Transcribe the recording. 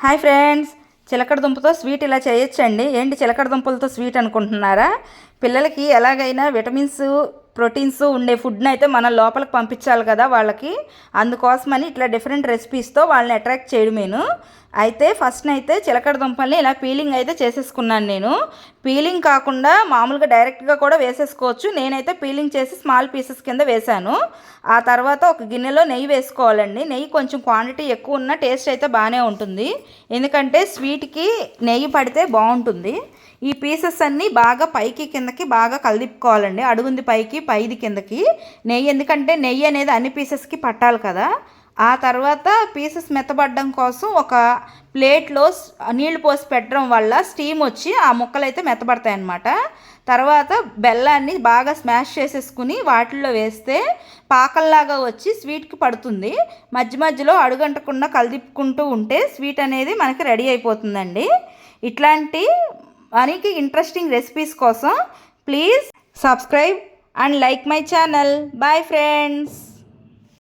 Hi friends, చిలకడ దుంపతో sweet ఇలా చేయొచ్చండి. ఏంటి చిలకడ దుంపలతో స్వీట్ అనుకుంటున్నారా? పిల్లలకి ఎలాగైనా విటమిన్స్, ప్రోటీన్స్ ఉండే ఫుడ్ని అయితే మనం లోపలికి పంపించాలి కదా వాళ్ళకి. అందుకోసమని ఇట్లా డిఫరెంట్ రెసిపీస్తో వాళ్ళని అట్రాక్ట్ చేయడమేను. అయితే ఫస్ట్ అయితే చిలకడ దుంపల్ని ఇలా పీలింగ్ అయితే చేసేసుకున్నాను నేను. పీలింగ్ కాకుండా మామూలుగా డైరెక్ట్గా కూడా వేసేసుకోవచ్చు. నేనైతే పీలింగ్ చేసి స్మాల్ పీసెస్ కింద వేశాను. ఆ తర్వాత ఒక గిన్నెలో నెయ్యి వేసుకోవాలండి. నెయ్యి కొంచెం క్వాంటిటీ ఎక్కువ ఉన్న టేస్ట్ అయితే బాగానే ఉంటుంది. ఎందుకంటే స్వీట్కి నెయ్యి పడితే బాగుంటుంది. ఈ పీసెస్ అన్నీ బాగా పైకి కిందకి బాగా కలిపుకోవాలండి. అడుగుంది పైకి, పైది కిందకి నెయ్యి, ఎందుకంటే నెయ్యి అనేది అన్ని పీసెస్కి పట్టాలి కదా. ఆ తర్వాత పీసెస్ మెత్తబడడం కోసం ఒక ప్లేట్లో నీళ్లు పోసి పెట్టడం వల్ల స్టీమ్ వచ్చి ఆ ముక్కలు అయితే మెత్తబడతాయి అన్నమాట. తర్వాత బెల్లాన్ని బాగా స్మాష్ చేసేసుకుని వాటిల్లో వేస్తే పాకంలాగా వచ్చి స్వీట్కి పడుతుంది. మధ్య మధ్యలో అడుగంటకుండా కలిదిప్పుకుంటూ ఉంటే స్వీట్ అనేది మనకి రెడీ అయిపోతుందండి. ఇట్లాంటి మనకి ఇంట్రెస్టింగ్ రెసిపీస్ కోసం please subscribe and like my channel. Bye friends.